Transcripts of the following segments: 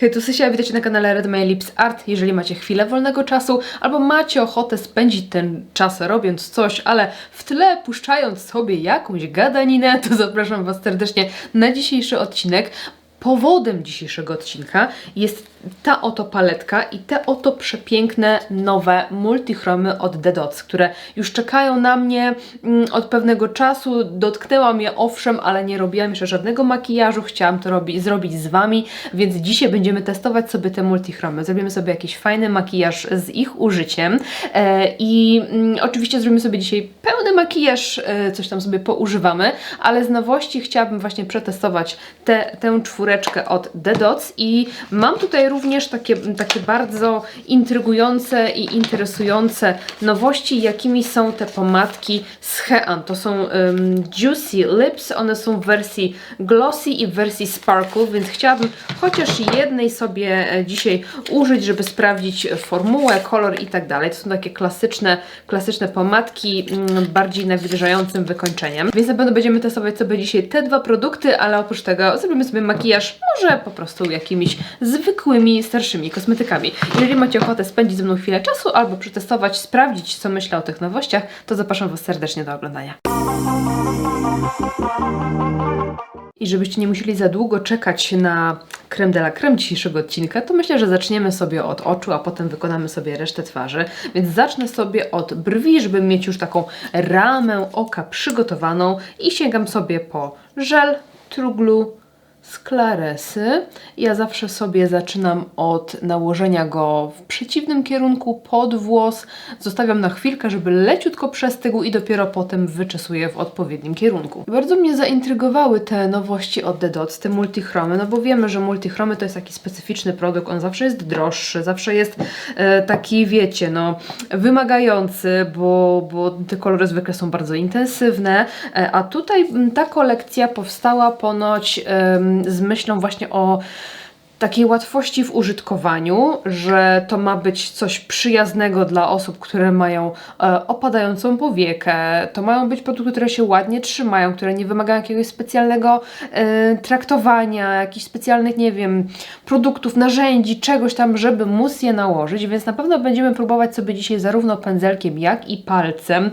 Hej, tu Sysia, witajcie na kanale Red My Lips Art. Jeżeli macie chwilę wolnego czasu, albo macie ochotę spędzić ten czas robiąc coś, ale w tle puszczając sobie jakąś gadaninę, to zapraszam Was serdecznie na dzisiejszy odcinek. Powodem dzisiejszego odcinka jest ta oto paletka i te oto przepiękne, nowe multichromy od The Dots, które już czekają na mnie od pewnego czasu. Dotknęłam je owszem, ale nie robiłam jeszcze żadnego makijażu. Chciałam to zrobić z Wami, więc dzisiaj będziemy testować sobie te multichromy. Zrobimy sobie jakiś fajny makijaż z ich użyciem oczywiście zrobimy sobie dzisiaj pełny makijaż, coś tam sobie poużywamy, ale z nowości chciałabym właśnie przetestować tę czwóreczkę od The Dots i mam tutaj również takie bardzo intrygujące i interesujące nowości, jakimi są te pomadki z Hean. To są Juicy Lips, one są w wersji glossy i w wersji sparkle, więc chciałabym chociaż jednej sobie dzisiaj użyć, żeby sprawdzić formułę, kolor i tak dalej. To są takie klasyczne pomadki, bardziej nawilżającym wykończeniem. Więc na pewno będziemy testować sobie dzisiaj te dwa produkty, ale oprócz tego zrobimy sobie makijaż może po prostu jakimiś zwykłymi, starszymi kosmetykami. Jeżeli macie ochotę spędzić ze mną chwilę czasu albo przetestować, sprawdzić, co myślę o tych nowościach, to zapraszam Was serdecznie do oglądania. I żebyście nie musieli za długo czekać na crème de la crème dzisiejszego odcinka, to myślę, że zaczniemy sobie od oczu, a potem wykonamy sobie resztę twarzy. Więc zacznę sobie od brwi, żeby mieć już taką ramę oka przygotowaną i sięgam sobie po żel True Glue z Claresy. Ja zawsze sobie zaczynam od nałożenia go w przeciwnym kierunku pod włos. Zostawiam na chwilkę, żeby leciutko przestygł i dopiero potem wyczesuję w odpowiednim kierunku. Bardzo mnie zaintrygowały te nowości od The Dots, te multichromy, no bo wiemy, że multichromy to jest taki specyficzny produkt, on zawsze jest droższy, zawsze jest taki, wiecie, no wymagający, bo te kolory zwykle są bardzo intensywne, a tutaj ta kolekcja powstała ponoć z myślą właśnie o takiej łatwości w użytkowaniu, że to ma być coś przyjaznego dla osób, które mają opadającą powiekę. To mają być produkty, które się ładnie trzymają, które nie wymagają jakiegoś specjalnego traktowania, jakichś specjalnych, nie wiem, produktów, narzędzi, czegoś tam, żeby móc je nałożyć, więc na pewno będziemy próbować sobie dzisiaj zarówno pędzelkiem, jak i palcem,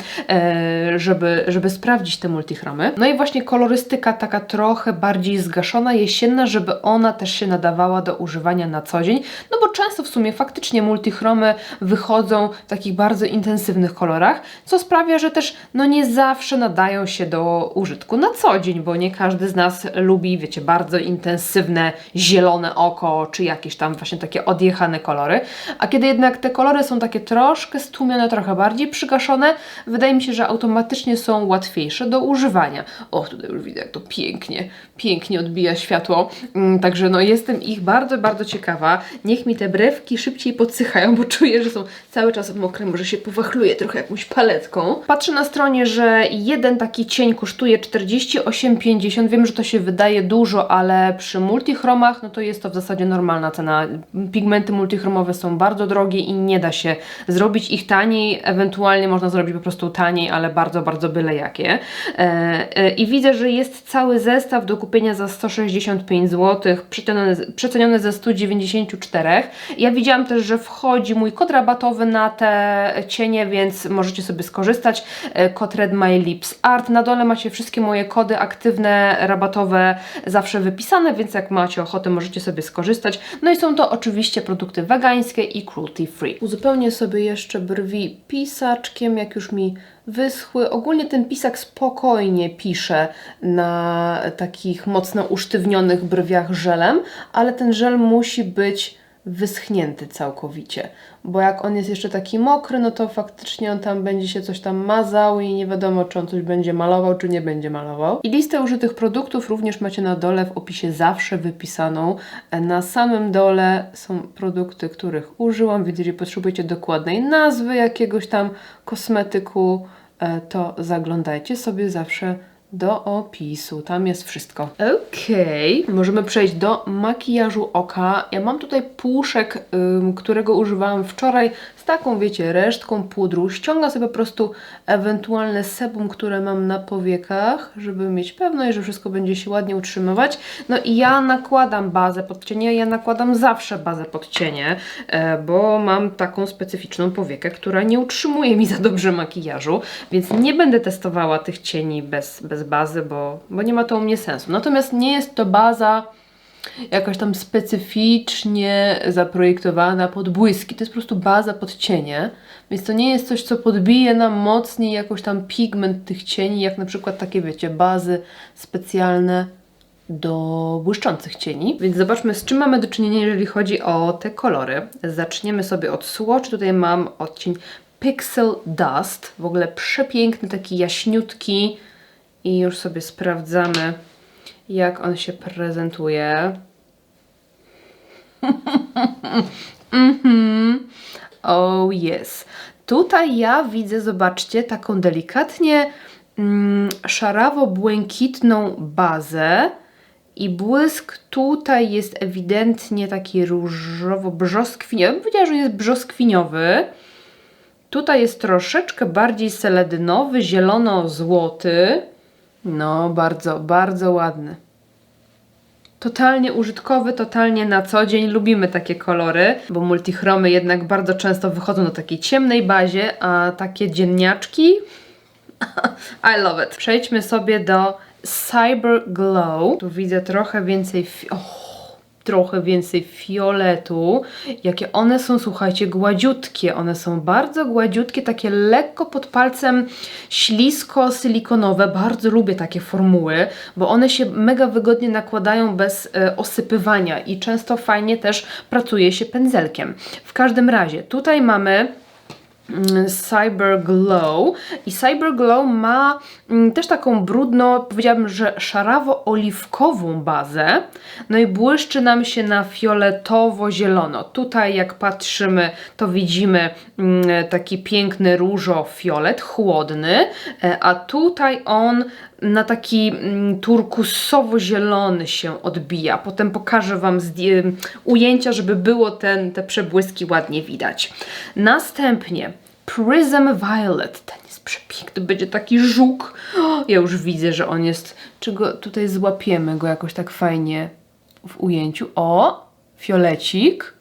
żeby sprawdzić te multichromy. No i właśnie kolorystyka taka trochę bardziej zgaszona, jesienna, żeby ona też się nadawała do używania na co dzień, no bo często w sumie faktycznie multichromy wychodzą w takich bardzo intensywnych kolorach, co sprawia, że też no nie zawsze nadają się do użytku na co dzień, bo nie każdy z nas lubi, wiecie, bardzo intensywne zielone oko, czy jakieś tam właśnie takie odjechane kolory, a kiedy jednak te kolory są takie troszkę stłumione, trochę bardziej przygaszone, wydaje mi się, że automatycznie są łatwiejsze do używania. O, tutaj już widzę, jak to pięknie odbija światło, także no jestem ich bardzo ciekawa. Niech mi te brewki szybciej podsychają, bo czuję, że są cały czas mokre, może się powachluję trochę jakąś paletką. Patrzę na stronie, że jeden taki cień kosztuje 48,50. Wiem, że to się wydaje dużo, ale przy multichromach, no to jest to w zasadzie normalna cena. Pigmenty multichromowe są bardzo drogie i nie da się zrobić ich taniej, ewentualnie można zrobić po prostu taniej, ale bardzo byle jakie. I widzę, że jest cały zestaw do kupienia za 165 zł, przecenione ze 194. Ja widziałam też, że wchodzi mój kod rabatowy na te cienie, więc możecie sobie skorzystać. Kod Red My Lips Art. Na dole macie wszystkie moje kody aktywne, rabatowe zawsze wypisane, więc jak macie ochotę, możecie sobie skorzystać. No i są to oczywiście produkty wegańskie i cruelty free. Uzupełnię sobie jeszcze brwi pisaczkiem, jak już mi wyschły. Ogólnie ten pisak spokojnie pisze na takich mocno usztywnionych brwiach żelem, ale ten żel musi być wyschnięty całkowicie, bo jak on jest jeszcze taki mokry, no to faktycznie on tam będzie się coś tam mazał i nie wiadomo, czy on coś będzie malował, czy nie będzie malował. I listę użytych produktów również macie na dole w opisie zawsze wypisaną. Na samym dole są produkty, których użyłam, więc jeżeli potrzebujecie dokładnej nazwy jakiegoś tam kosmetyku, to zaglądajcie sobie zawsze do opisu. Tam jest wszystko. Okej, możemy przejść do makijażu oka. Ja mam tutaj puszek, którego używałam wczoraj z taką, wiecie, resztką pudru. Ściągam sobie po prostu ewentualne sebum, które mam na powiekach, żeby mieć pewność, że wszystko będzie się ładnie utrzymywać. No i ja nakładam bazę pod cienie. Ja nakładam zawsze bazę pod cienie, bo mam taką specyficzną powiekę, która nie utrzymuje mi za dobrze makijażu, więc nie będę testowała tych cieni bez bazy, bo nie ma to u mnie sensu. Natomiast nie jest to baza jakaś tam specyficznie zaprojektowana pod błyski. To jest po prostu baza pod cienie, więc to nie jest coś, co podbije nam mocniej jakoś tam pigment tych cieni, jak na przykład takie, wiecie, bazy specjalne do błyszczących cieni. Więc zobaczmy, z czym mamy do czynienia, jeżeli chodzi o te kolory. Zaczniemy sobie od swatch. Tutaj mam odcień Pixel Dust. W ogóle przepiękny, taki jaśniutki. I już sobie sprawdzamy, jak on się prezentuje. Oh yes. Tutaj ja widzę, zobaczcie, taką delikatnie szarawo-błękitną bazę i błysk tutaj jest ewidentnie taki różowo-brzoskwiniowy. Ja bym powiedziała, że jest brzoskwiniowy. Tutaj jest troszeczkę bardziej seledynowy, zielono-złoty. No, bardzo, bardzo ładny. Totalnie użytkowy, totalnie na co dzień. Lubimy takie kolory, bo multichromy jednak bardzo często wychodzą na takiej ciemnej bazie, a takie dzienniaczki I love it. Przejdźmy sobie do Cyber Glow. Tu widzę trochę więcej fioletu. Jakie one są, słuchajcie, gładziutkie. One są bardzo gładziutkie, takie lekko pod palcem ślisko silikonowe. Bardzo lubię takie formuły, bo one się mega wygodnie nakładają bez osypywania i często fajnie też pracuje się pędzelkiem. W każdym razie, tutaj mamy Cyber Glow i Cyber Glow ma też taką brudno, powiedziałabym, że szarawo-oliwkową bazę, no i błyszczy nam się na fioletowo-zielono. Tutaj jak patrzymy, to widzimy taki piękny różo-fiolet, chłodny, a tutaj on na taki turkusowo-zielony się odbija. Potem pokażę Wam ujęcia, żeby było te przebłyski ładnie widać. Następnie Prism Violet. Ten jest przepiękny, będzie taki żuk. Ja już widzę, że on jest... Czy go tutaj złapiemy go jakoś tak fajnie w ujęciu? O! Fiolecik.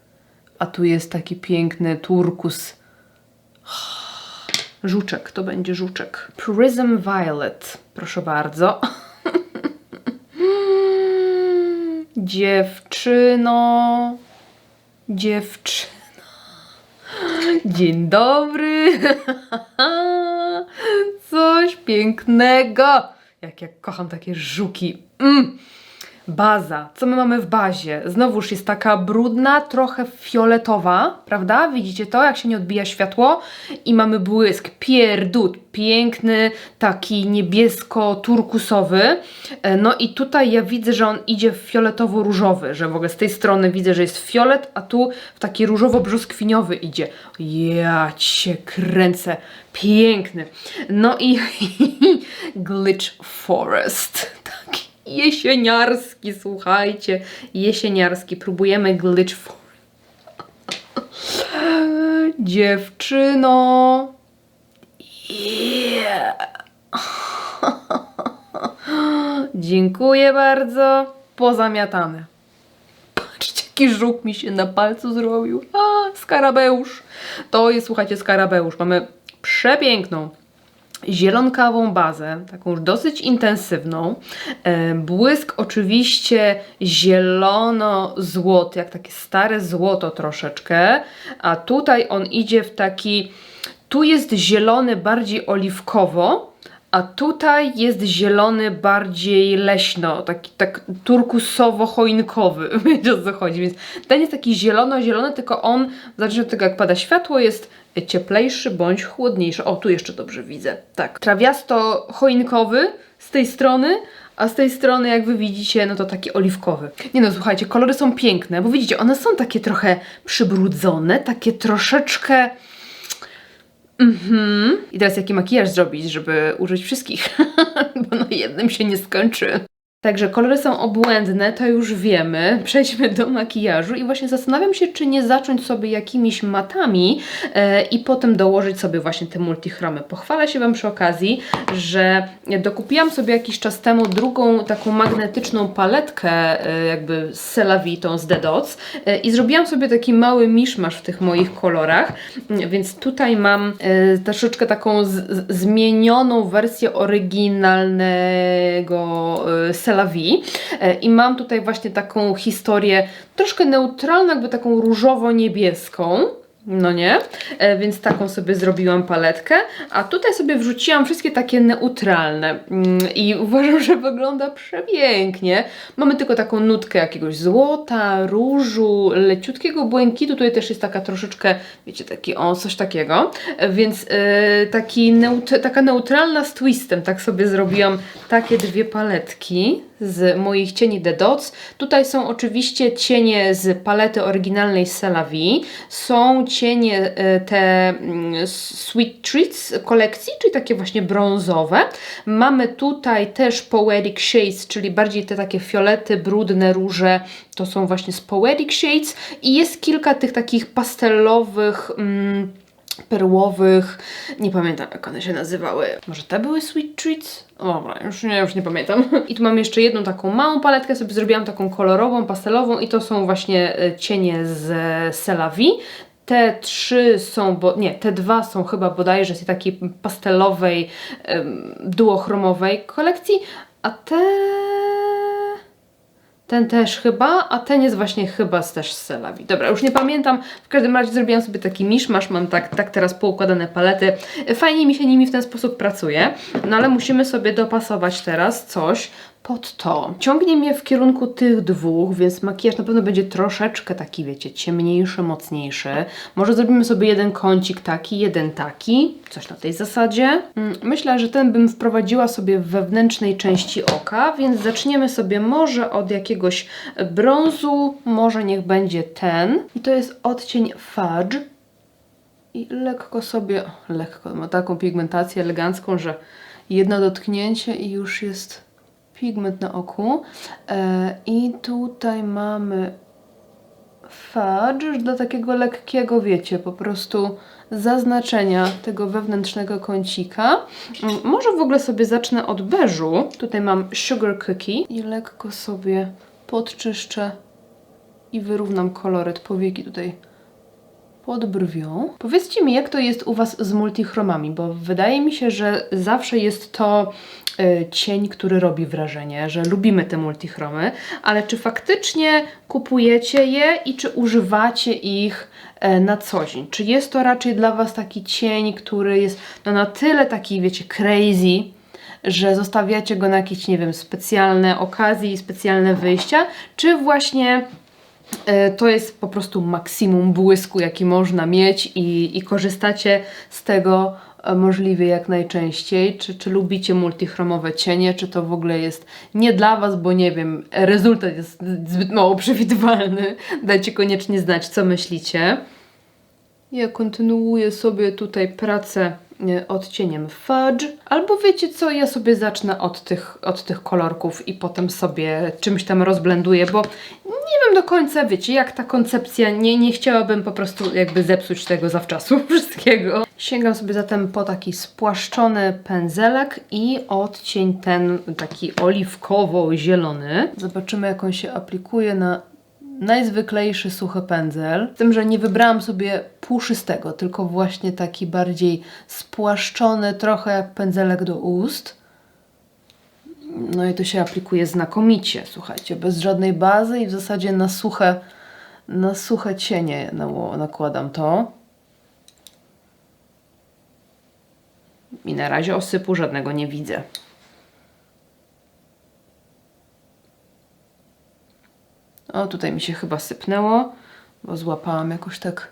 A tu jest taki piękny turkus. Żuczek, to będzie żuczek. Prism Violet. Proszę bardzo. Dziewczyno. Dzień dobry. Coś pięknego. Jak ja kocham takie żuki. Baza. Co my mamy w bazie? Znowuż jest taka brudna, trochę fioletowa, prawda? Widzicie to, jak się nie odbija światło? I mamy błysk pierdut, piękny, taki niebiesko-turkusowy. No i tutaj ja widzę, że on idzie w fioletowo-różowy, że w ogóle z tej strony widzę, że jest fiolet, a tu w taki różowo-brzoskwiniowy idzie. Ja cię kręcę. Piękny. No i Glitch Forest. Taki jesieniarski, słuchajcie, jesieniarski. Próbujemy Glitch Forest. Dziewczyno. Yeah. Dziękuję bardzo. Pozamiatane. Patrzcie, jaki żuk mi się na palcu zrobił. Skarabeusz. To jest, słuchajcie, skarabeusz. Mamy przepiękną zielonkawą bazę, taką już dosyć intensywną. Błysk oczywiście zielono-złoty, jak takie stare złoto troszeczkę, a tutaj on idzie w taki, tu jest zielony bardziej oliwkowo, a tutaj jest zielony bardziej leśno, taki tak turkusowo-choinkowy, wiecie o co chodzi, więc ten jest taki zielono-zielony, tylko on, zależnie od tego jak pada światło, jest cieplejszy bądź chłodniejszy. O, tu jeszcze dobrze widzę. Tak, trawiasto-choinkowy z tej strony, a z tej strony, jak wy widzicie, no to taki oliwkowy. Nie no, słuchajcie, kolory są piękne, bo widzicie, one są takie trochę przybrudzone, takie troszeczkę I teraz jaki makijaż zrobić, żeby użyć wszystkich? Bo na jednym się nie skończy. Także kolory są obłędne, to już wiemy. Przejdźmy do makijażu i właśnie zastanawiam się, czy nie zacząć sobie jakimiś matami i potem dołożyć sobie właśnie te multichromy. Pochwalę się Wam przy okazji, że dokupiłam sobie jakiś czas temu drugą taką magnetyczną paletkę jakby z Celavitą, z The Dots i zrobiłam sobie taki mały miszmasz w tych moich kolorach, więc tutaj mam troszeczkę taką zmienioną wersję oryginalnego Celavi i mam tutaj właśnie taką historię troszkę neutralną, jakby taką różowo-niebieską. No nie? Więc taką sobie zrobiłam paletkę, a tutaj sobie wrzuciłam wszystkie takie neutralne i uważam, że wygląda przepięknie. Mamy tylko taką nutkę jakiegoś złota, różu, leciutkiego błękitu, tutaj też jest taka troszeczkę, wiecie, taki coś takiego, więc taka neutralna z twistem, tak sobie zrobiłam takie dwie paletki z moich cieni The Dots. Tutaj są oczywiście cienie z palety oryginalnej Celavi, są cienie te Sweet Treats kolekcji, czyli takie właśnie brązowe. Mamy tutaj też Poetic Shades, czyli bardziej te takie fiolety, brudne róże, to są właśnie z Poetic Shades i jest kilka tych takich pastelowych, perłowych, nie pamiętam jak one się nazywały. Może te były Sweet Treats? Dobra, już nie pamiętam. I tu mam jeszcze jedną taką małą paletkę, sobie zrobiłam taką kolorową, pastelową i to są właśnie cienie z Celavi. Te trzy są, te dwa są chyba bodajże z takiej pastelowej, duochromowej kolekcji, a ten też chyba, a ten jest właśnie chyba też z Celavi. Dobra, już nie pamiętam. W każdym razie zrobiłam sobie taki miszmasz, mam tak teraz poukładane palety. Fajnie mi się nimi w ten sposób pracuje, no ale musimy sobie dopasować teraz coś pod to. Ciągnie mnie w kierunku tych dwóch, więc makijaż na pewno będzie troszeczkę taki, wiecie, ciemniejszy, mocniejszy. Może zrobimy sobie jeden kącik taki, jeden taki, coś na tej zasadzie. Myślę, że ten bym wprowadziła sobie w wewnętrznej części oka, więc zaczniemy sobie może od jakiegoś brązu, może niech będzie ten. I to jest odcień Fudge. I lekko, ma taką pigmentację elegancką, że jedno dotknięcie i już jest pigment na oku. I tutaj mamy Fudge dla takiego lekkiego, wiecie, po prostu zaznaczenia tego wewnętrznego kącika. Może w ogóle sobie zacznę od beżu. Tutaj mam Sugar Cookie i lekko sobie podczyszczę i wyrównam koloryt powieki tutaj pod brwią. Powiedzcie mi, jak to jest u Was z multichromami, bo wydaje mi się, że zawsze jest to cień, który robi wrażenie, że lubimy te multichromy, ale czy faktycznie kupujecie je i czy używacie ich na co dzień? Czy jest to raczej dla Was taki cień, który jest na tyle taki, wiecie, crazy, że zostawiacie go na jakieś, nie wiem, specjalne okazje i specjalne wyjścia, czy właśnie to jest po prostu maksimum błysku, jaki można mieć i korzystacie z tego możliwie jak najczęściej? Czy lubicie multichromowe cienie? Czy to w ogóle jest nie dla Was, bo nie wiem, rezultat jest zbyt mało przewidywalny? Dajcie koniecznie znać, co myślicie. Ja kontynuuję sobie tutaj pracę odcieniem Fudge. Albo wiecie co, ja sobie zacznę od tych kolorków i potem sobie czymś tam rozblenduję, bo nie wiem do końca, wiecie, jak ta koncepcja, nie chciałabym po prostu jakby zepsuć tego zawczasu wszystkiego. Sięgam sobie zatem po taki spłaszczony pędzelek i odcień ten taki oliwkowo-zielony. Zobaczymy, jak on się aplikuje na najzwyklejszy suchy pędzel. Z tym, że nie wybrałam sobie puszystego, tylko właśnie taki bardziej spłaszczony, trochę jak pędzelek do ust. No i to się aplikuje znakomicie, słuchajcie, bez żadnej bazy i w zasadzie na suche cienie nakładam to. I na razie osypu żadnego nie widzę. O, tutaj mi się chyba sypnęło, bo złapałam jakoś tak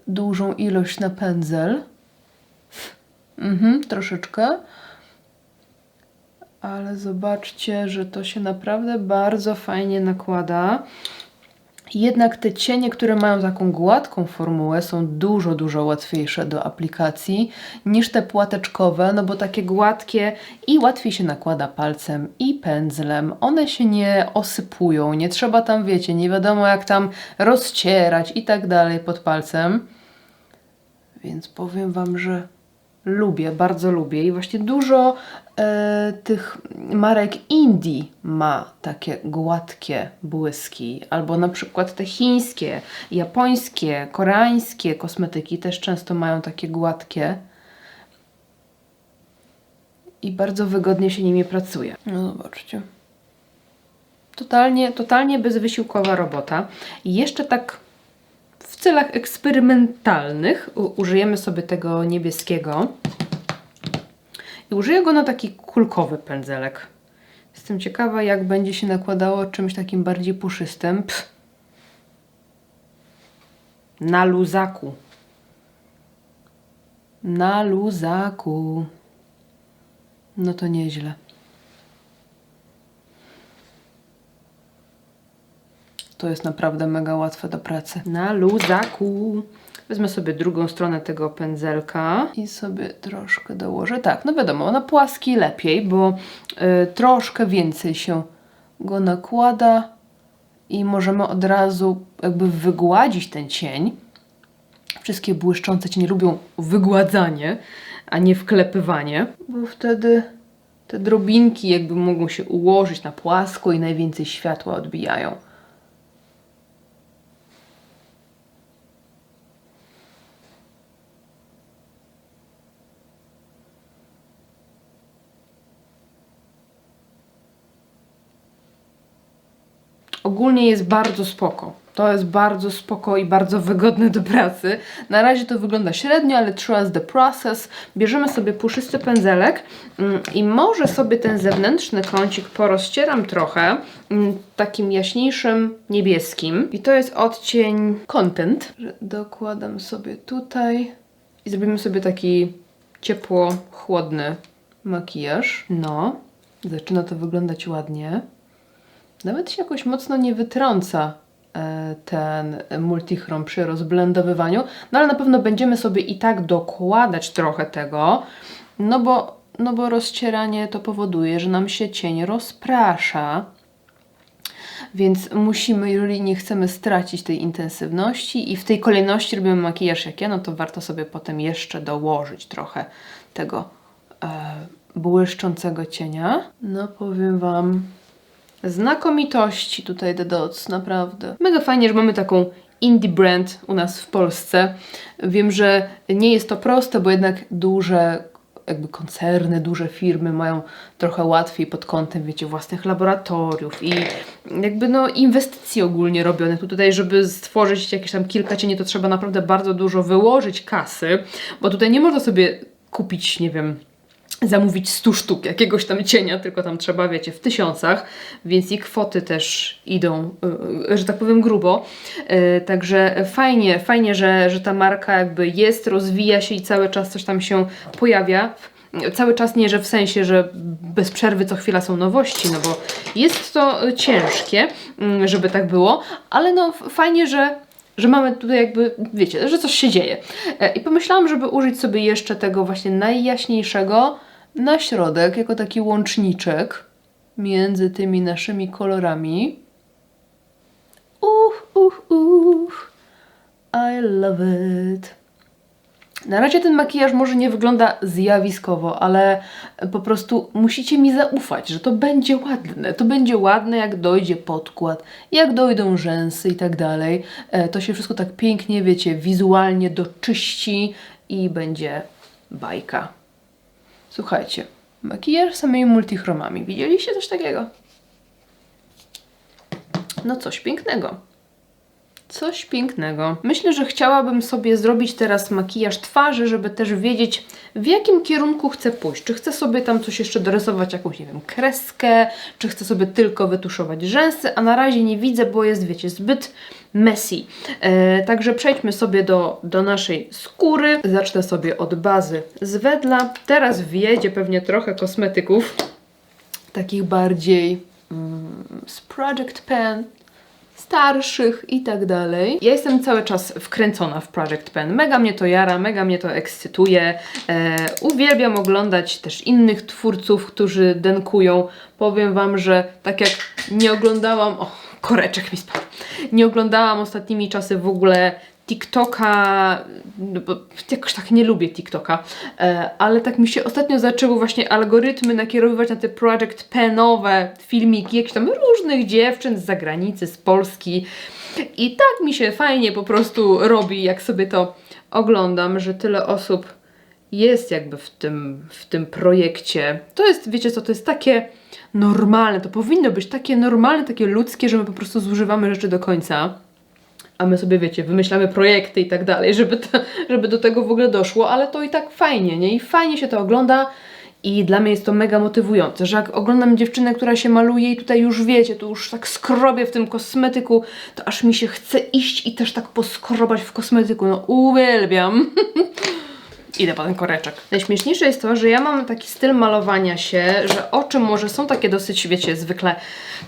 dużą ilość na pędzel. Troszeczkę. Ale zobaczcie, że to się naprawdę bardzo fajnie nakłada. Jednak te cienie, które mają taką gładką formułę, są dużo, dużo łatwiejsze do aplikacji niż te płateczkowe, no bo takie gładkie i łatwiej się nakłada palcem i pędzlem. One się nie osypują, nie trzeba tam, wiecie, nie wiadomo jak tam rozcierać i tak dalej pod palcem. Więc powiem Wam, że lubię, bardzo lubię i właśnie dużo tych marek Indie ma takie gładkie błyski, albo na przykład te chińskie, japońskie, koreańskie kosmetyki też często mają takie gładkie i bardzo wygodnie się nimi pracuje. No zobaczcie. Totalnie bezwysiłkowa robota. I jeszcze tak w celach eksperymentalnych użyjemy sobie tego niebieskiego. I użyję go na taki kulkowy pędzelek. Jestem ciekawa, jak będzie się nakładało czymś takim bardziej puszystym. Na luzaku. Na luzaku. No to nieźle. To jest naprawdę mega łatwe do pracy. Na luzaku. Wezmę sobie drugą stronę tego pędzelka i sobie troszkę dołożę. Tak, no wiadomo, na płaski lepiej, bo troszkę więcej się go nakłada i możemy od razu jakby wygładzić ten cień. Wszystkie błyszczące cienie lubią wygładzanie, a nie wklepywanie, bo wtedy te drobinki jakby mogą się ułożyć na płasko i najwięcej światła odbijają. Ogólnie jest bardzo spoko. To jest bardzo spoko i bardzo wygodne do pracy. Na razie to wygląda średnio, ale trust the process. Bierzemy sobie puszysty pędzelek i może sobie ten zewnętrzny kącik porozcieram trochę takim jaśniejszym niebieskim. I to jest odcień Content. Dokładam sobie tutaj i zrobimy sobie taki ciepło-chłodny makijaż. No, zaczyna to wyglądać ładnie. Nawet się jakoś mocno nie wytrąca ten multichrom przy rozblendowywaniu, no ale na pewno będziemy sobie i tak dokładać trochę tego, no bo rozcieranie to powoduje, że nam się cień rozprasza, więc musimy, jeżeli nie chcemy stracić tej intensywności i w tej kolejności robimy makijaż jak ja, no to warto sobie potem jeszcze dołożyć trochę tego błyszczącego cienia. No powiem Wam, znakomitości tutaj The Dots, naprawdę. Mega fajnie, że mamy taką indie brand u nas w Polsce. Wiem, że nie jest to proste, bo jednak duże jakby koncerny, duże firmy mają trochę łatwiej pod kątem, wiecie, własnych laboratoriów i jakby no inwestycji ogólnie robione. Tutaj, żeby stworzyć jakieś tam kilka cieni, to trzeba naprawdę bardzo dużo wyłożyć kasy, bo tutaj nie można sobie kupić, nie wiem, zamówić 100 sztuk jakiegoś tam cienia, tylko tam trzeba, wiecie, w tysiącach, więc i kwoty też idą, że tak powiem, grubo. Także fajnie, że ta marka jakby jest, rozwija się i cały czas coś tam się pojawia. Cały czas nie, że w sensie, że bez przerwy co chwila są nowości, no bo jest to ciężkie, żeby tak było, ale no fajnie, że mamy tutaj jakby, wiecie, że coś się dzieje. I pomyślałam, żeby użyć sobie jeszcze tego właśnie najjaśniejszego na środek, jako taki łączniczek między tymi naszymi kolorami. I love it. Na razie ten makijaż może nie wygląda zjawiskowo, ale po prostu musicie mi zaufać, że to będzie ładne. To będzie ładne, jak dojdzie podkład, jak dojdą rzęsy i tak dalej. To się wszystko tak pięknie, wiecie, wizualnie doczyści i będzie bajka. Słuchajcie, makijaż samymi multichromami. Widzieliście coś takiego? No coś pięknego. Coś pięknego. Myślę, że chciałabym sobie zrobić teraz makijaż twarzy, żeby też wiedzieć, w jakim kierunku chcę pójść. Czy chcę sobie tam coś jeszcze dorysować, jakąś, nie wiem, kreskę, czy chcę sobie tylko wytuszować rzęsy, a na razie nie widzę, bo jest, wiecie, zbyt messy. Także przejdźmy sobie do naszej skóry. Zacznę sobie od bazy z Wedla. Teraz wjedzie pewnie trochę kosmetyków, takich bardziej z Project Pan. starszych i tak dalej. Ja jestem cały czas wkręcona w Project Pen. Mega mnie to jara, mega mnie to ekscytuje. Uwielbiam oglądać też innych twórców, którzy denkują. Powiem Wam, że tak jak nie oglądałam... O, koreczek mi spadł. Nie oglądałam ostatnimi czasy w ogóle TikToka, bo jakoś tak nie lubię TikToka, ale tak mi się ostatnio zaczęły właśnie algorytmy nakierowywać na te Project Penowe filmiki jakichś tam różnych dziewczyn z zagranicy, z Polski i tak mi się fajnie po prostu robi, jak sobie to oglądam, że tyle osób jest jakby w tym projekcie. To jest, wiecie co, to jest takie normalne, to powinno być takie normalne, takie ludzkie, że my po prostu zużywamy rzeczy do końca. A my sobie, wiecie, wymyślamy projekty i tak dalej, żeby do tego w ogóle doszło, ale to i tak fajnie, nie? I fajnie się to ogląda i dla mnie jest to mega motywujące, że jak oglądam dziewczynę, która się maluje i tutaj już wiecie, tu już tak skrobię w tym kosmetyku, to aż mi się chce iść i też tak poskrobać w kosmetyku, no uwielbiam. Idę po ten koreczek. Najśmieszniejsze jest to, że ja mam taki styl malowania się, że oczy może są takie dosyć, wiecie, zwykle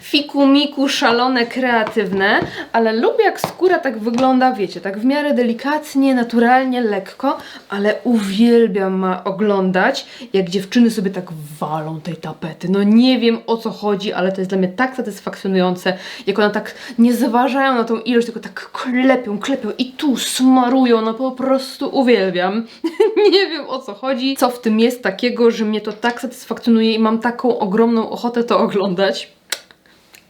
fiku-miku, szalone, kreatywne, ale lubię jak skóra tak wygląda, wiecie, tak w miarę delikatnie, naturalnie, lekko, ale uwielbiam oglądać, jak dziewczyny sobie tak walą tej tapety. No nie wiem o co chodzi, ale to jest dla mnie tak satysfakcjonujące, jak one tak nie zważają na tą ilość, tylko tak klepią i tu smarują, no po prostu uwielbiam. Nie wiem o co chodzi, co w tym jest takiego, że mnie to tak satysfakcjonuje i mam taką ogromną ochotę to oglądać.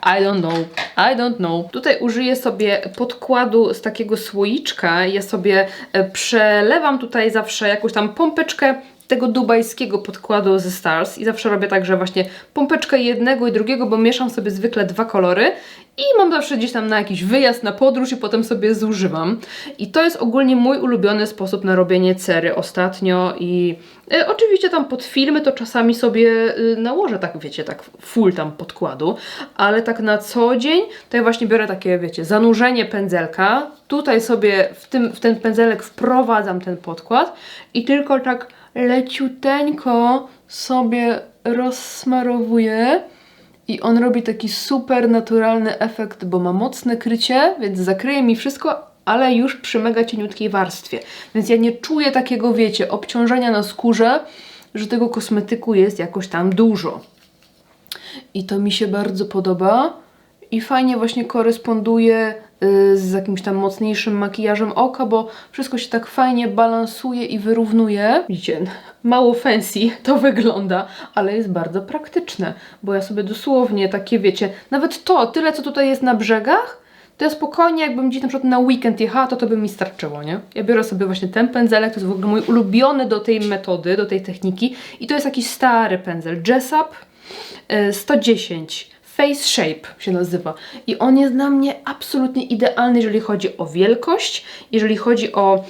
I don't know. Tutaj użyję sobie podkładu z takiego słoiczka. Ja sobie przelewam tutaj zawsze jakąś tam pompeczkę tego dubajskiego podkładu ze Stars i zawsze robię tak, że właśnie pompeczkę jednego i drugiego, bo mieszam sobie zwykle dwa kolory i mam zawsze gdzieś tam na jakiś wyjazd, na podróż i potem sobie zużywam. I to jest ogólnie mój ulubiony sposób na robienie cery ostatnio i oczywiście tam pod filmy to czasami sobie nałożę tak, wiecie, tak full tam podkładu, ale tak na co dzień to ja właśnie biorę takie, wiecie, zanurzenie pędzelka, tutaj sobie w ten pędzelek wprowadzam ten podkład i tylko tak leciuteńko sobie rozsmarowuję i on robi taki super naturalny efekt, bo ma mocne krycie, więc zakryje mi wszystko, ale już przy mega cieniutkiej warstwie. Więc ja nie czuję takiego, wiecie, obciążenia na skórze, że tego kosmetyku jest jakoś tam dużo. I to mi się bardzo podoba i fajnie właśnie koresponduje z jakimś tam mocniejszym makijażem oka, bo wszystko się tak fajnie balansuje i wyrównuje. Widzicie, mało fancy to wygląda, ale jest bardzo praktyczne, bo ja sobie dosłownie takie, wiecie, nawet to, tyle co tutaj jest na brzegach, to ja spokojnie, jakbym gdzieś na przykład na weekend jechała, to by mi starczyło, nie? Ja biorę sobie właśnie ten pędzelek, to jest w ogóle mój ulubiony do tej metody, do tej techniki i to jest jakiś stary pędzel, Jessup 110. Face Shape się nazywa i on jest dla mnie absolutnie idealny, jeżeli chodzi o wielkość, jeżeli chodzi o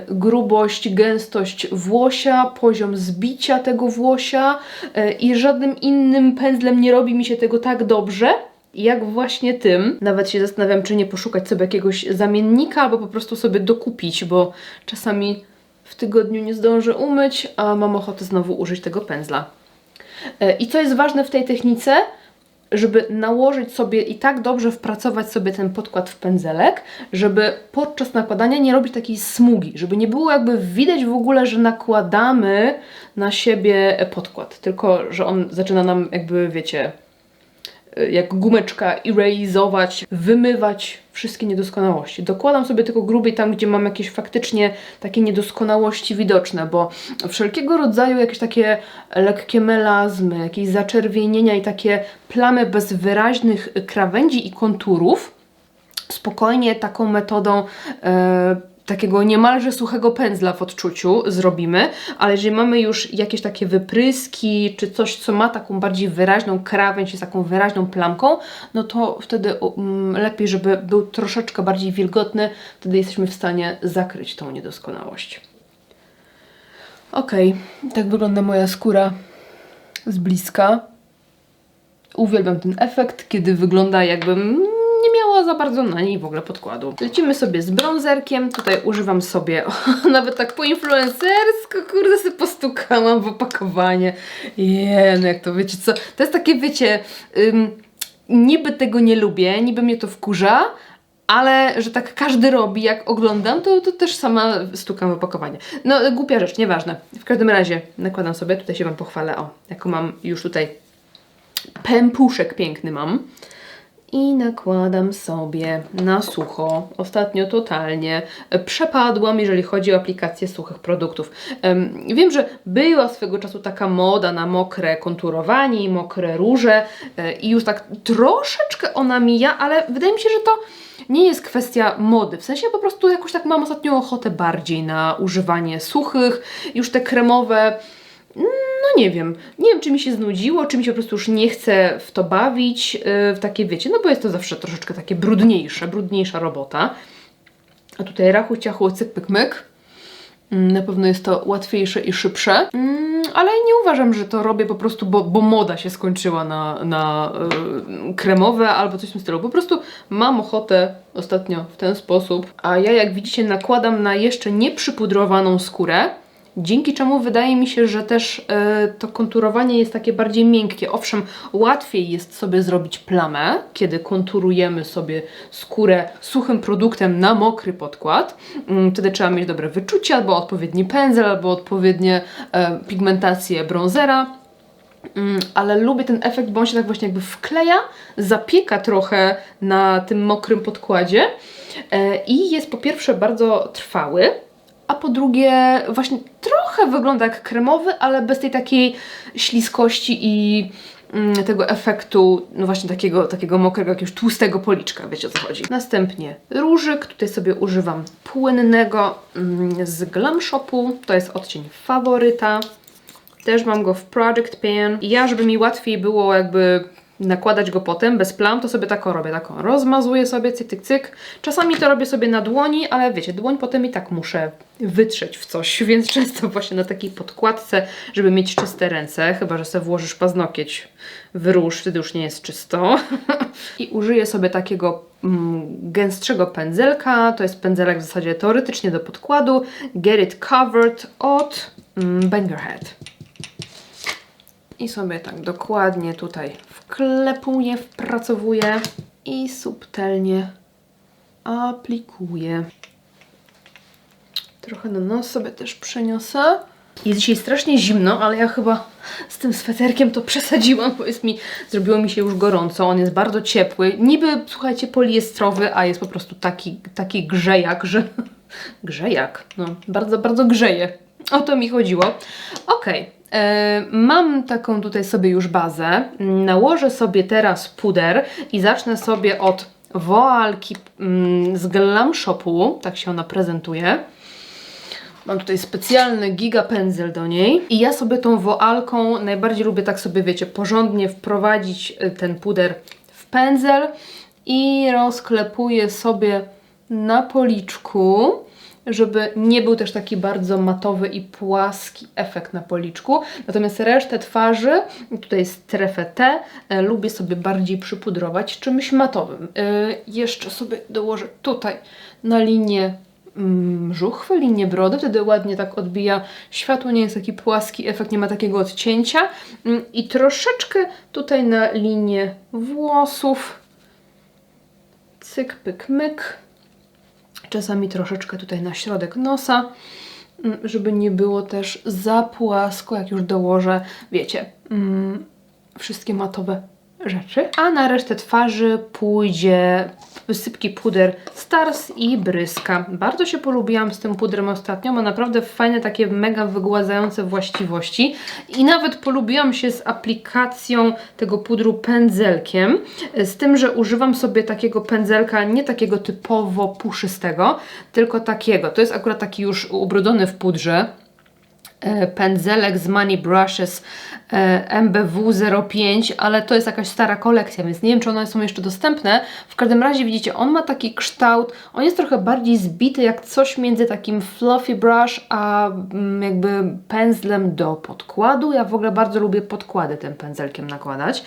grubość, gęstość włosia, poziom zbicia tego włosia i żadnym innym pędzlem nie robi mi się tego tak dobrze, jak właśnie tym. Nawet się zastanawiam, czy nie poszukać sobie jakiegoś zamiennika, albo po prostu sobie dokupić, bo czasami w tygodniu nie zdążę umyć, a mam ochotę znowu użyć tego pędzla. I co jest ważne w tej technice, żeby nałożyć sobie i tak dobrze wpracować sobie ten podkład w pędzelek, żeby podczas nakładania nie robić takiej smugi, żeby nie było jakby widać w ogóle, że nakładamy na siebie podkład, tylko że on zaczyna nam jakby, wiecie, jak gumeczka erazować, wymywać wszystkie niedoskonałości. Dokładam sobie tylko grubiej tam, gdzie mam jakieś faktycznie takie niedoskonałości widoczne, bo wszelkiego rodzaju jakieś takie lekkie melazmy, jakieś zaczerwienienia i takie plamy bez wyraźnych krawędzi i konturów spokojnie taką metodą takiego niemalże suchego pędzla w odczuciu zrobimy, ale jeżeli mamy już jakieś takie wypryski, czy coś, co ma taką bardziej wyraźną krawędź, z taką wyraźną plamką, no to wtedy lepiej, żeby był troszeczkę bardziej wilgotny, wtedy jesteśmy w stanie zakryć tą niedoskonałość. Ok, tak wygląda moja skóra z bliska. Uwielbiam ten efekt, kiedy wygląda jakbym nie miała za bardzo na niej w ogóle podkładu. Lecimy sobie z bronzerkiem. Tutaj używam sobie, nawet tak po influencersko, kurde, sobie postukałam w opakowanie. No jak to, wiecie co? To jest takie, wiecie, niby tego nie lubię, niby mnie to wkurza, ale że tak każdy robi, jak oglądam, to też sama stukam w opakowanie. No, głupia rzecz, nieważne. W każdym razie nakładam sobie, tutaj się Wam pochwalę, o, jako mam już tutaj pępuszek piękny mam. I nakładam sobie na sucho. Ostatnio totalnie przepadłam, jeżeli chodzi o aplikację suchych produktów. Wiem, że była swego czasu taka moda na mokre konturowanie i mokre róże i już tak troszeczkę ona mija, ale wydaje mi się, że to nie jest kwestia mody. W sensie po prostu jakoś tak mam ostatnio ochotę bardziej na używanie suchych, już te kremowe. No nie wiem, czy mi się znudziło, czy mi się po prostu już nie chce w to bawić, w takie wiecie, no bo jest to zawsze troszeczkę takie brudniejsza robota. A tutaj rachu, ciachu, cyk, pyk, myk. Na pewno jest to łatwiejsze i szybsze, ale nie uważam, że to robię po prostu, bo moda się skończyła na kremowe albo coś w tym stylu. Po prostu mam ochotę ostatnio w ten sposób, a ja jak widzicie nakładam na jeszcze nieprzypudrowaną skórę, dzięki czemu wydaje mi się, że też to konturowanie jest takie bardziej miękkie. Owszem, łatwiej jest sobie zrobić plamę, kiedy konturujemy sobie skórę suchym produktem na mokry podkład. Wtedy trzeba mieć dobre wyczucie, albo odpowiedni pędzel, albo odpowiednie pigmentację bronzera. Ale lubię ten efekt, bo on się tak właśnie jakby wkleja, zapieka trochę na tym mokrym podkładzie i jest po pierwsze bardzo trwały, a po drugie właśnie trochę wygląda jak kremowy, ale bez tej takiej śliskości i tego efektu, no właśnie takiego mokrego, jakiegoś tłustego policzka, wiecie o co chodzi. Następnie różyk, tutaj sobie używam płynnego z Glam Shopu, to jest odcień Faworyta. Też mam go w Project Pan. I ja, żeby mi łatwiej było jakby nakładać go potem bez plam, to sobie taką robię, taką rozmazuję sobie, cyk, cyk, cyk. Czasami to robię sobie na dłoni, ale wiecie, dłoń potem i tak muszę wytrzeć w coś, więc często właśnie na takiej podkładce, żeby mieć czyste ręce, chyba że sobie włożysz paznokieć w róż, wtedy już nie jest czysto. I użyję sobie takiego gęstszego pędzelka, to jest pędzelek w zasadzie teoretycznie do podkładu, Get It Covered od Bangerhead. I sobie tak dokładnie tutaj wklepuję, wpracowuję i subtelnie aplikuję. Trochę na nos sobie też przeniosę. Jest dzisiaj strasznie zimno, ale ja chyba z tym sweterkiem to przesadziłam, bo zrobiło mi się już gorąco. On jest bardzo ciepły. Niby, słuchajcie, poliestrowy, a jest po prostu taki grzejak, że... Grzejak? No, bardzo, bardzo grzeje. O to mi chodziło. Okej. Mam taką tutaj sobie już bazę. Nałożę sobie teraz puder i zacznę sobie od woalki z Glam Shopu. Tak się ona prezentuje. Mam tutaj specjalny giga pędzel do niej. I ja sobie tą woalką najbardziej lubię tak sobie, wiecie, porządnie wprowadzić ten puder w pędzel i rozklepuję sobie na policzku, żeby nie był też taki bardzo matowy i płaski efekt na policzku. Natomiast resztę twarzy, tutaj strefę T, lubię sobie bardziej przypudrować czymś matowym. Jeszcze sobie dołożę tutaj na linię żuchwy, linię brody, wtedy ładnie tak odbija światło, nie jest taki płaski efekt, nie ma takiego odcięcia. I troszeczkę tutaj na linię włosów. Cyk, pyk, myk. Czasami troszeczkę tutaj na środek nosa, żeby nie było też za płasko, jak już dołożę, wiecie, wszystkie matowe rzeczy. A na resztę twarzy pójdzie sypki puder Stars i bryska. Bardzo się polubiłam z tym pudrem ostatnio, ma naprawdę fajne takie mega wygładzające właściwości i nawet polubiłam się z aplikacją tego pudru pędzelkiem, z tym, że używam sobie takiego pędzelka, nie takiego typowo puszystego, tylko takiego. To jest akurat taki już ubrudzony w pudrze pędzelek z Money Brushes MBW05, ale to jest jakaś stara kolekcja, więc nie wiem, czy one są jeszcze dostępne. W każdym razie widzicie, on ma taki kształt, on jest trochę bardziej zbity, jak coś między takim fluffy brush, a jakby pędzlem do podkładu. Ja w ogóle bardzo lubię podkłady tym pędzelkiem nakładać.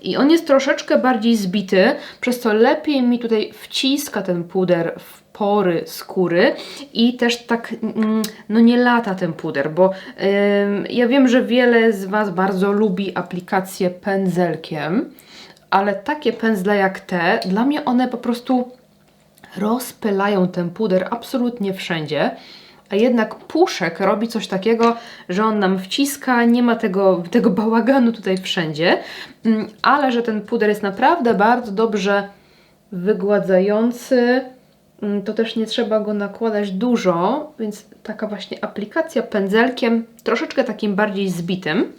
I on jest troszeczkę bardziej zbity, przez co lepiej mi tutaj wciska ten puder w pory skóry i też tak no nie lata ten puder, bo ja wiem, że wiele z Was bardzo lubi aplikację pędzelkiem, ale takie pędzle jak te, dla mnie one po prostu rozpylają ten puder absolutnie wszędzie. A jednak puszek robi coś takiego, że on nam wciska, nie ma tego bałaganu tutaj wszędzie, ale że ten puder jest naprawdę bardzo dobrze wygładzający, to też nie trzeba go nakładać dużo, więc taka właśnie aplikacja pędzelkiem, troszeczkę takim bardziej zbitym,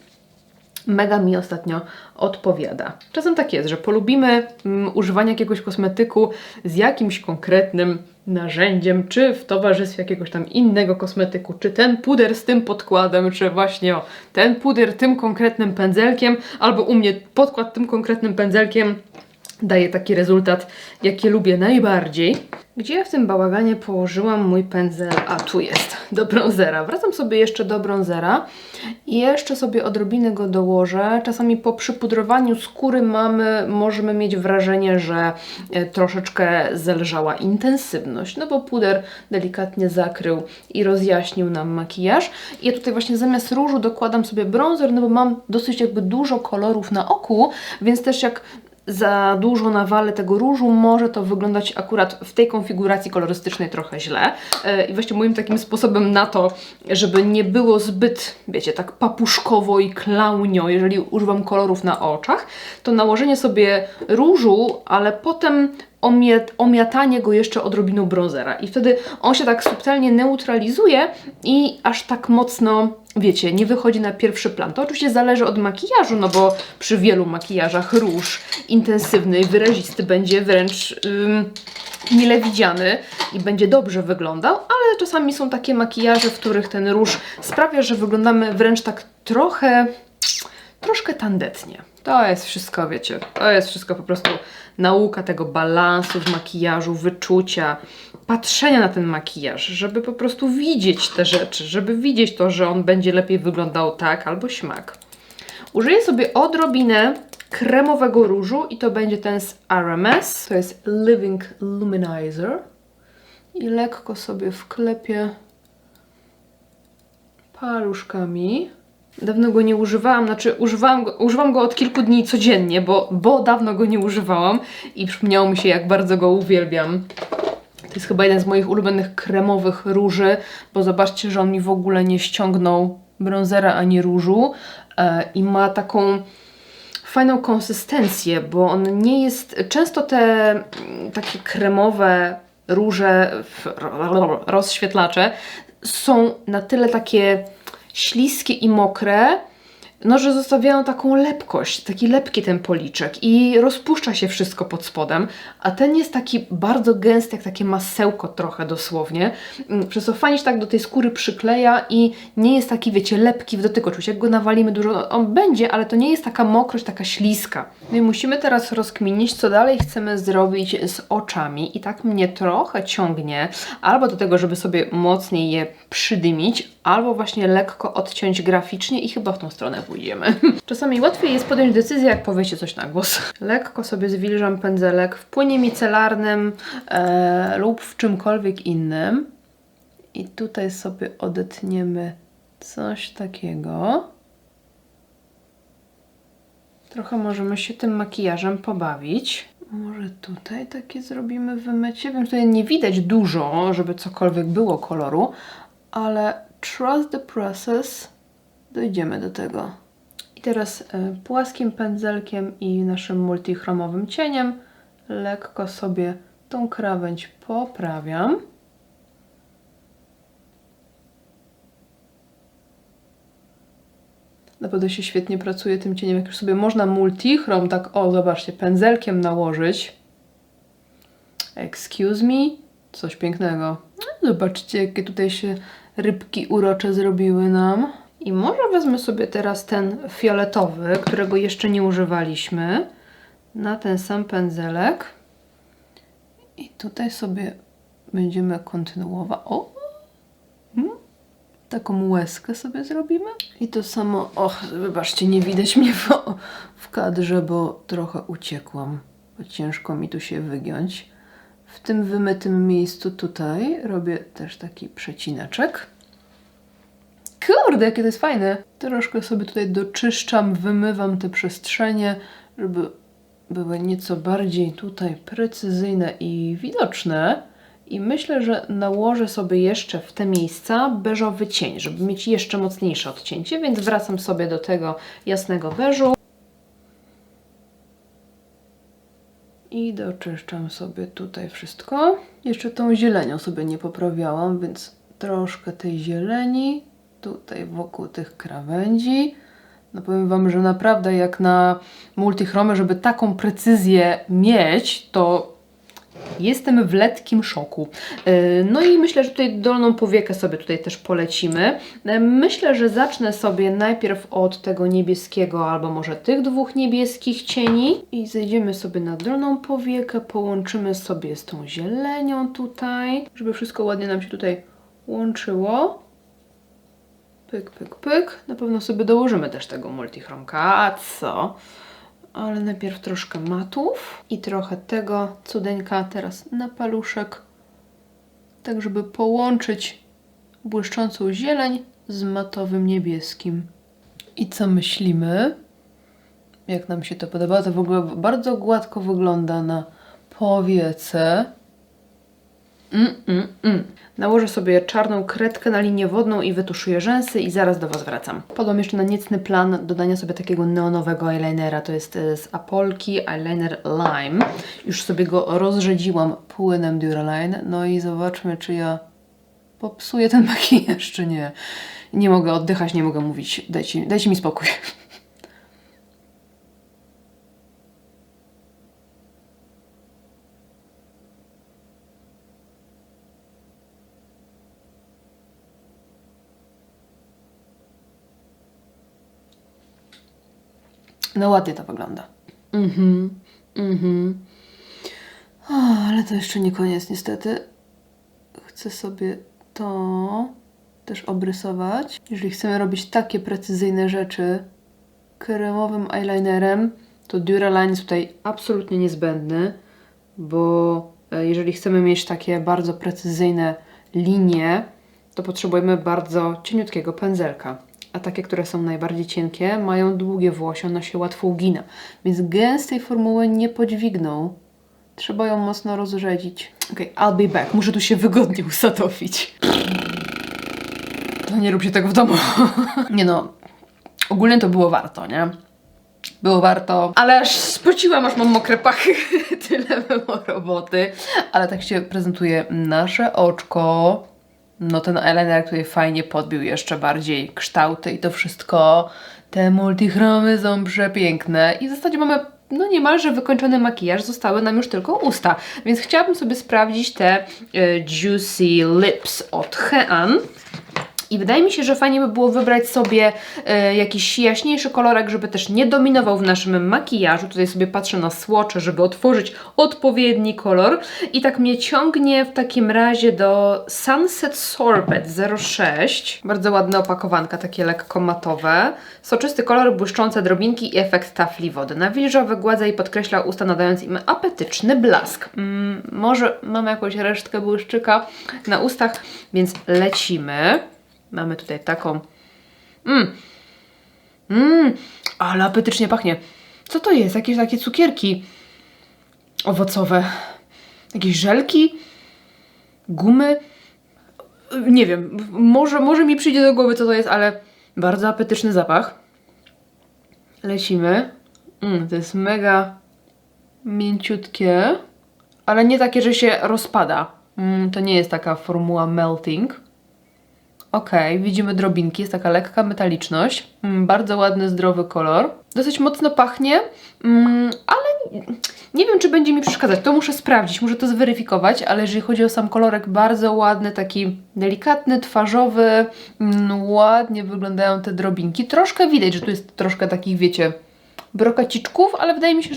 mega mi ostatnio odpowiada. Czasem tak jest, że polubimy używanie jakiegoś kosmetyku z jakimś konkretnym narzędziem, czy w towarzystwie jakiegoś tam innego kosmetyku, czy ten puder z tym podkładem, czy właśnie ten puder tym konkretnym pędzelkiem, albo u mnie podkład tym konkretnym pędzelkiem daje taki rezultat, jaki lubię najbardziej. Gdzie ja w tym bałaganie położyłam mój pędzel? A, tu jest, do bronzera. Wracam sobie jeszcze do bronzera i jeszcze sobie odrobinę go dołożę. Czasami po przypudrowaniu skóry możemy mieć wrażenie, że troszeczkę zelżała intensywność, no bo puder delikatnie zakrył i rozjaśnił nam makijaż. I ja tutaj właśnie zamiast różu dokładam sobie bronzer, no bo mam dosyć jakby dużo kolorów na oku, więc też jak za dużo nawalę tego różu, może to wyglądać akurat w tej konfiguracji kolorystycznej trochę źle. I właśnie moim takim sposobem na to, żeby nie było zbyt, wiecie, tak papuszkowo i klaunio, jeżeli używam kolorów na oczach, to nałożenie sobie różu, ale potem omiatanie go jeszcze odrobiną bronzera. I wtedy on się tak subtelnie neutralizuje i aż tak mocno, wiecie, nie wychodzi na pierwszy plan. To oczywiście zależy od makijażu, no bo przy wielu makijażach róż intensywny i wyrazisty będzie wręcz mile widziany i będzie dobrze wyglądał, ale czasami są takie makijaże, w których ten róż sprawia, że wyglądamy wręcz tak troszkę tandetnie. To jest wszystko, wiecie, to jest wszystko po prostu nauka tego balansu w makijażu, wyczucia, patrzenia na ten makijaż, żeby po prostu widzieć te rzeczy, żeby widzieć to, że on będzie lepiej wyglądał tak albo śmak. Użyję sobie odrobinę kremowego różu i to będzie ten z RMS, to jest Living Luminizer i lekko sobie wklepię paluszkami. Dawno go nie używałam, znaczy używam go od kilku dni codziennie, bo dawno go nie używałam i przypomniało mi się, jak bardzo go uwielbiam. To jest chyba jeden z moich ulubionych kremowych róży, bo zobaczcie, że on mi w ogóle nie ściągnął bronzera ani różu i ma taką fajną konsystencję, bo on nie jest... Często te takie kremowe róże, rozświetlacze są na tyle takie śliskie i mokre, no że zostawiają taką lepkość, taki lepki ten policzek i rozpuszcza się wszystko pod spodem, a ten jest taki bardzo gęsty, jak takie masełko trochę dosłownie, przez co fajnie się tak do tej skóry przykleja i nie jest taki, wiecie, lepki w dotyku. Oczywiście jak go nawalimy dużo, on będzie, ale to nie jest taka mokrość, taka śliska. No i musimy teraz rozkminić, co dalej chcemy zrobić z oczami i tak mnie trochę ciągnie albo do tego, żeby sobie mocniej je przydymić, albo właśnie lekko odciąć graficznie i chyba w tą stronę pójdziemy. Czasami łatwiej jest podjąć decyzję, jak powiecie coś na głos. Lekko sobie zwilżam pędzelek w płynie micelarnym lub w czymkolwiek innym. I tutaj sobie odetniemy coś takiego. Trochę możemy się tym makijażem pobawić. Może tutaj takie zrobimy wymycie. Wiem, że tutaj nie widać dużo, żeby cokolwiek było koloru, ale trust the process. Dojdziemy do tego. I teraz płaskim pędzelkiem i naszym multichromowym cieniem lekko sobie tą krawędź poprawiam. Naprawdę się świetnie pracuje tym cieniem, jak już sobie można multichrom tak, o zobaczcie, pędzelkiem nałożyć. Excuse me? Coś pięknego. Zobaczcie, jakie tutaj się rybki urocze zrobiły nam. I może wezmę sobie teraz ten fioletowy, którego jeszcze nie używaliśmy, na ten sam pędzelek. I tutaj sobie będziemy kontynuować. O! Taką łezkę sobie zrobimy. I to samo, wybaczcie, nie widać mnie w kadrze, bo trochę uciekłam, bo ciężko mi tu się wygiąć. W tym wymytym miejscu tutaj robię też taki przecineczek. Kurde, jakie to jest fajne! Troszkę sobie tutaj doczyszczam, wymywam te przestrzenie, żeby były nieco bardziej tutaj precyzyjne i widoczne. I myślę, że nałożę sobie jeszcze w te miejsca beżowy cień, żeby mieć jeszcze mocniejsze odcięcie, więc wracam sobie do tego jasnego beżu. I doczyszczam sobie tutaj wszystko. Jeszcze tą zielenią sobie nie poprawiałam, więc troszkę tej zieleni tutaj wokół tych krawędzi. No powiem Wam, że naprawdę jak na multichromie, żeby taką precyzję mieć, to jestem w lekkim szoku. No i myślę, że tutaj dolną powiekę sobie tutaj też polecimy. Myślę, że zacznę sobie najpierw od tego niebieskiego, albo może tych dwóch niebieskich cieni. I zejdziemy sobie na dolną powiekę, połączymy sobie z tą zielenią tutaj, żeby wszystko ładnie nam się tutaj łączyło. Pyk, pyk, pyk. Na pewno sobie dołożymy też tego multichromka, a co? Ale najpierw troszkę matów i trochę tego cudeńka teraz na paluszek, tak żeby połączyć błyszczącą zieleń z matowym niebieskim. I co myślimy? Jak nam się to podoba? To w ogóle bardzo gładko wygląda na powiece. Nałożę sobie czarną kredkę na linię wodną i wytuszuję rzęsy i zaraz do Was wracam. Padłam jeszcze na niecny plan dodania sobie takiego neonowego eyelinera, to jest z Apolki eyeliner Lime. Już sobie go rozrzedziłam płynem Duraline, no i zobaczmy, czy ja popsuję ten makijaż, czy nie. Nie mogę oddychać, nie mogę mówić, dajcie mi spokój. No ładnie to wygląda. O, ale to jeszcze nie koniec niestety. Chcę sobie to też obrysować. Jeżeli chcemy robić takie precyzyjne rzeczy kremowym eyelinerem, to Duraline jest tutaj absolutnie niezbędny, bo jeżeli chcemy mieć takie bardzo precyzyjne linie, to potrzebujemy bardzo cieniutkiego pędzelka. A takie, które są najbardziej cienkie, mają długie włosie, ona się łatwo ugina. Więc gęstej formuły nie podźwigną. Trzeba ją mocno rozrzedzić. Okej, I'll be back. Muszę tu się wygodnie usadowić. No nie róbcie tego w domu. Nie no, ogólnie to było warto, nie? Było warto, ale aż spociłam, aż mam mokre pachy. Tyle było roboty. Ale tak się prezentuje nasze oczko. No ten eyeliner tutaj fajnie podbił jeszcze bardziej kształty i to wszystko. Te multichromy są przepiękne. I w zasadzie mamy no niemalże wykończony makijaż. Zostały nam już tylko usta. Więc chciałabym sobie sprawdzić te Juicy Lips od Hean. I wydaje mi się, że fajnie by było wybrać sobie jakiś jaśniejszy kolorek, żeby też nie dominował w naszym makijażu. Tutaj sobie patrzę na swatche, żeby otworzyć odpowiedni kolor. I tak mnie ciągnie w takim razie do Sunset Sorbet 06. Bardzo ładne opakowanka, takie lekko matowe. Soczysty kolor, błyszczące drobinki i efekt tafli wody. Nawilża, wygładza i podkreśla usta, nadając im apetyczny blask. Może mamy jakąś resztkę błyszczyka na ustach, więc lecimy. Mamy tutaj taką... ale apetycznie pachnie. Co to jest? Jakieś takie cukierki owocowe. Jakieś żelki? Gumy? Nie wiem. Może mi przyjdzie do głowy, co to jest, ale bardzo apetyczny zapach. Lecimy. To jest mega mięciutkie, ale nie takie, że się rozpada. To nie jest taka formuła melting. Okej, widzimy drobinki, jest taka lekka metaliczność, bardzo ładny, zdrowy kolor. Dosyć mocno pachnie, ale nie wiem, czy będzie mi przeszkadzać. To muszę sprawdzić, muszę to zweryfikować, ale jeżeli chodzi o sam kolorek, bardzo ładny, taki delikatny, twarzowy, ładnie wyglądają te drobinki. Troszkę widać, że tu jest troszkę takich, wiecie, brokaciczków, ale wydaje mi się,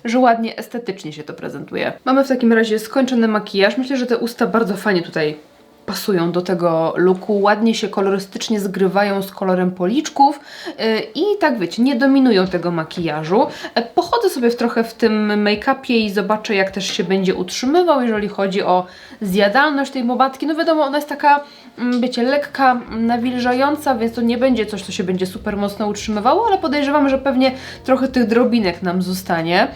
że ładnie, estetycznie się to prezentuje. Mamy w takim razie skończony makijaż. Myślę, że te usta bardzo fajnie tutaj pasują do tego looku, ładnie się kolorystycznie zgrywają z kolorem policzków i tak wiecie, nie dominują tego makijażu. Pochodzę sobie trochę w tym make-upie i zobaczę, jak też się będzie utrzymywał, jeżeli chodzi o zjadalność tej pomadki. No wiadomo, ona jest taka, wiecie, lekka, nawilżająca, więc to nie będzie coś, co się będzie super mocno utrzymywało, ale podejrzewam, że pewnie trochę tych drobinek nam zostanie.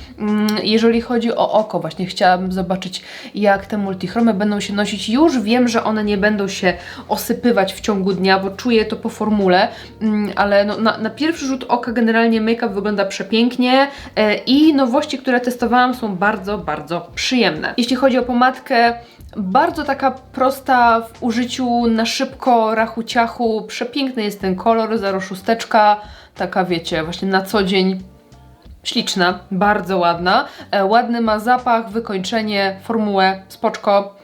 Jeżeli chodzi o oko, właśnie chciałabym zobaczyć, jak te multichromy będą się nosić. Już wiem, że one nie będą się osypywać w ciągu dnia, bo czuję to po formule, ale no, na pierwszy rzut oka generalnie make-up wygląda przepięknie i nowości, które testowałam, są bardzo, bardzo przyjemne. Jeśli chodzi o pomadkę, bardzo taka prosta w użyciu, na szybko, rachu ciachu, przepiękny jest ten kolor, 06, taka wiecie, właśnie na co dzień. Śliczna, bardzo ładna, ładny ma zapach, wykończenie, formułę, spoczko.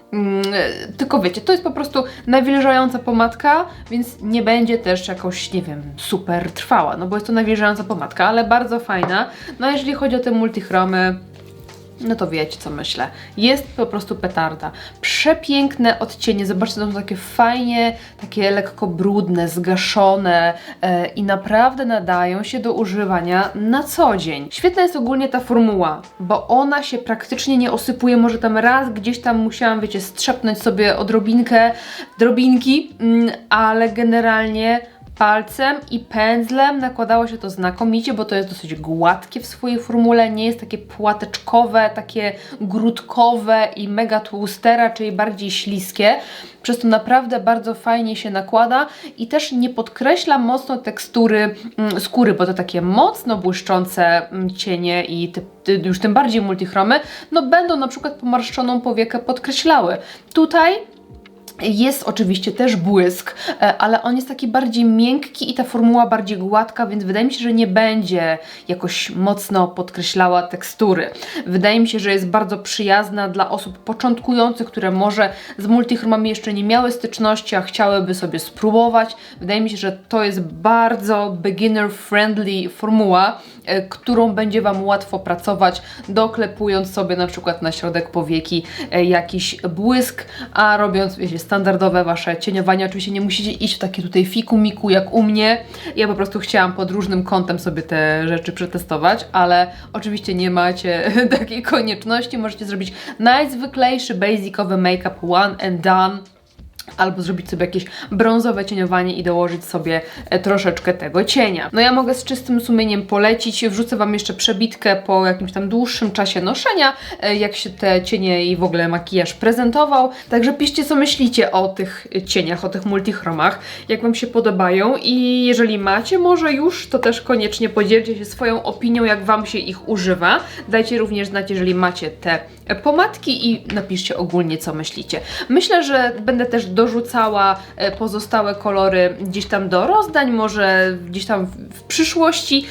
Tylko wiecie, to jest po prostu nawilżająca pomadka, więc nie będzie też jakoś, nie wiem, super trwała, no bo jest to nawilżająca pomadka, ale bardzo fajna. No a jeżeli chodzi o te multichromy, no to wiecie, co myślę. Jest po prostu petarda. Przepiękne odcienie. Zobaczcie, to są takie fajnie, takie lekko brudne, zgaszone i naprawdę nadają się do używania na co dzień. Świetna jest ogólnie ta formuła, bo ona się praktycznie nie osypuje. Może tam raz gdzieś tam musiałam, wiecie, strzepnąć sobie odrobinkę, drobinki, ale generalnie palcem i pędzlem nakładało się to znakomicie, bo to jest dosyć gładkie w swojej formule, nie jest takie płateczkowe, takie grudkowe i mega tłuste, raczej bardziej śliskie. Przez to naprawdę bardzo fajnie się nakłada i też nie podkreśla mocno tekstury skóry, bo to takie mocno błyszczące cienie i już tym bardziej multichromy, no będą na przykład pomarszczoną powiekę podkreślały. Tutaj jest oczywiście też błysk, ale on jest taki bardziej miękki i ta formuła bardziej gładka, więc wydaje mi się, że nie będzie jakoś mocno podkreślała tekstury. Wydaje mi się, że jest bardzo przyjazna dla osób początkujących, które może z multichromami jeszcze nie miały styczności, a chciałyby sobie spróbować. Wydaje mi się, że to jest bardzo beginner-friendly formuła, którą będzie Wam łatwo pracować, doklepując sobie na przykład na środek powieki jakiś błysk, a robiąc, wiecie, standardowe Wasze cieniowanie. Oczywiście nie musicie iść w takie tutaj fiku-miku jak u mnie. Ja po prostu chciałam pod różnym kątem sobie te rzeczy przetestować, ale oczywiście nie macie takiej konieczności. Możecie zrobić najzwyklejszy, basicowy make-up one and done. Albo zrobić sobie jakieś brązowe cieniowanie i dołożyć sobie troszeczkę tego cienia. No ja mogę z czystym sumieniem polecić, wrzucę Wam jeszcze przebitkę po jakimś tam dłuższym czasie noszenia, jak się te cienie i w ogóle makijaż prezentował. Także piszcie, co myślicie o tych cieniach, o tych multichromach, jak Wam się podobają i jeżeli macie może już, to też koniecznie podzielcie się swoją opinią, jak Wam się ich używa. Dajcie również znać, jeżeli macie te pomadki i napiszcie ogólnie, co myślicie. Myślę, że będę też dorzucała pozostałe kolory gdzieś tam do rozdań, może gdzieś tam w przyszłości,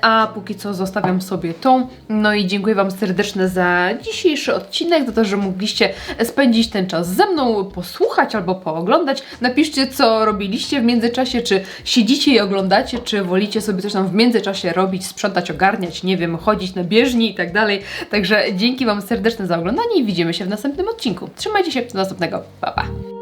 a póki co zostawiam sobie tą. No i dziękuję Wam serdecznie za dzisiejszy odcinek, za to, że mogliście spędzić ten czas ze mną, posłuchać albo pooglądać. Napiszcie, co robiliście w międzyczasie, czy siedzicie i oglądacie, czy wolicie sobie coś tam w międzyczasie robić, sprzątać, ogarniać, nie wiem, chodzić na bieżni i tak dalej. Także dzięki Wam serdecznie za oglądanie i widzimy się w następnym odcinku. Trzymajcie się, do następnego. Pa, pa!